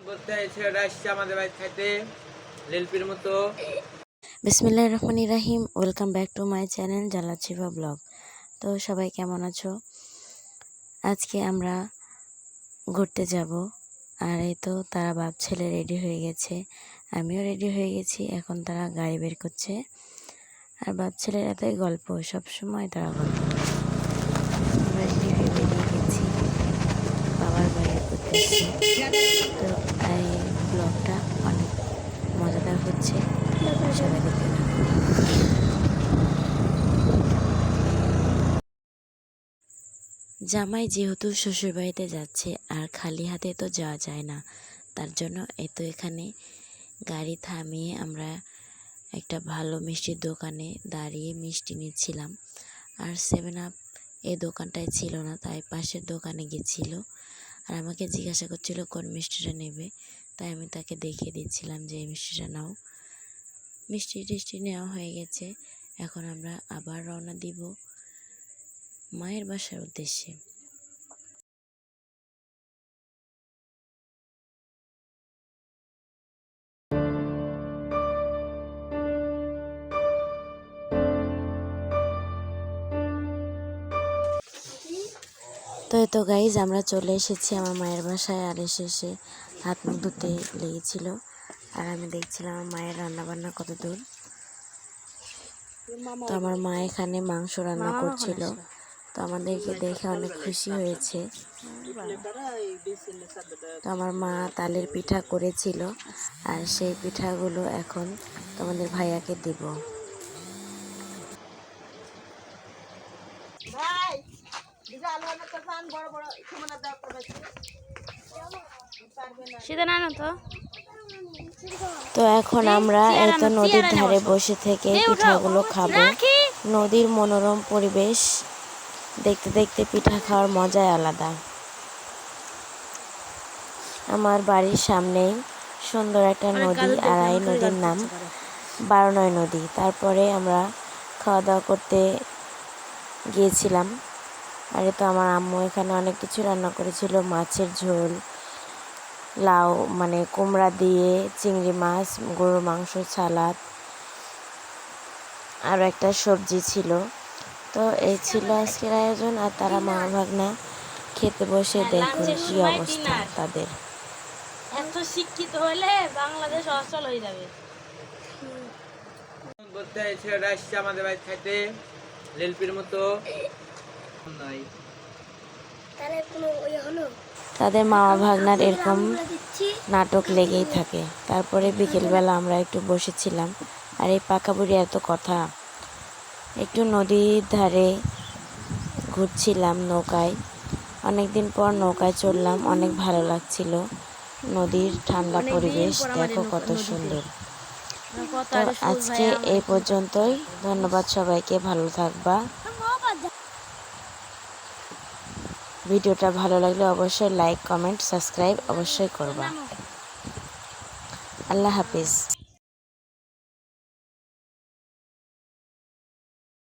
বলতে এই ছেলেটা আসছে আমাদের বাড়ি খাইতে রেলপির মতো। বিসমিল্লাহির রহমানির রহিম। Welcome back to my channel জালাচিভা ব্লগ। তো সবাই কেমন আছো? আজকে আমরা ঘুরতে যাব, আর এই তো তারা বাপ ছেলে রেডি হয়ে গেছে, আমিও রেডি হয়ে গেছি। এখন তারা গাড়ি বের করছে, আর বাপ ছেলের এতই গল্প, সবসময় তারা গল্প। আমরা রেডি হয়ে বেরিয়ে গেছি বাবার বাড়ি করতেছি। তো এই ব্লগটা অনেক মজাদার হচ্ছে, সবাই দেখতে থাকুন। জামাই যেহেতু শ্বশুরবাড়িতে যাচ্ছে, আর খালি হাতে তো যাওয়া যায় না, তার জন্য এখানে গাড়ি থামিয়ে আমরা একটা ভালো মিষ্টির দোকানে দাঁড়িয়ে মিষ্টি নিচ্ছিলাম। আর 7 আপ এই দোকানটায় ছিল না, তাই পাশের দোকানে গেছিল, আর আমাকে জিজ্ঞাসা করছিল কোন মিষ্টিটা নেবে। তাই আমি তাকে দেখিয়ে দিচ্ছিলাম যে এই মিষ্টিটা নাও। মিষ্টি টিষ্টি নেওয়া হয়ে গেছে, এখন আমরা আবার রওনা দিব মায়ের বাসার উদ্দেশ্যে। তো গাইজ আমরা চলে এসেছি আমার মায়ের বাসায়। আর এসে হাত মুখ ধুতে লেগেছিল, আর আমি দেখছিলাম আমার মায়ের রান্নাবান্না কত দূর। তো আমার মা এখানে মাংস রান্না করছিল, তো আমাদেরকে দেখে অনেক খুশি হয়েছে। তো আমার মা তালের পিঠা করেছিল, আর সেই পিঠাগুলো এখন তোমাদের ভাইয়াকে দিব। তো এখন আমরা এতো নদীর ধারে বসে থেকে পিঠাগুলো খাবো। নদীর মনোরম পরিবেশ দেখতে দেখতে পিঠা খাওয়ার মজাই আলাদা। আমার বাড়ির সামনেই সুন্দর একটা নদী, আর এই নদীর নাম বারনয় নদী। তারপরে আমরা খাওয়া দাওয়া করতে গিয়েছিলাম। আর তো আমার আম্মু এখানে অনেক কিছু রান্না করেছিল, মাছের ঝোল, লাউ মানে কুমড়া দিয়ে, চিংড়ি মাছ, গরুর মাংস, সালাদ, আর একটা সবজি ছিল। তো এই ছিল আজকের আয়োজন। আর তারা মা ভাগনা খেতে বসে দেখুন কি অবস্থা তাদের। এত শিক্ষিত হলে বাংলাদেশ অচল হয়ে যাবে। বলতে এই ছেলেটা আসছে আমাদের বাড়ি খাইতে রেলপির মতো। তাদের মামা ভাগনার এরকম নাটক লেগেই থাকে। তারপরে বিকেলবেলা আমরা একটু বসেছিলাম, আর এই পাকা বুড়ি এত কথা, একটু নদীর ধারে ঘুরছিলাম নৌকায়। অনেকদিন পর নৌকায় চললাম, অনেক ভালো লাগছিল। নদীর ঠান্ডা পরিবেশ দেখো কত সুন্দর। তো আজকে এই পর্যন্তই, ধন্যবাদ সবাইকে, ভালো থাকবা। ভিডিওটা ভালো লাগলে অবশ্যই লাইক, কমেন্ট, সাবস্ক্রাইব অবশ্যই করবা। আল্লাহ হাফিজ।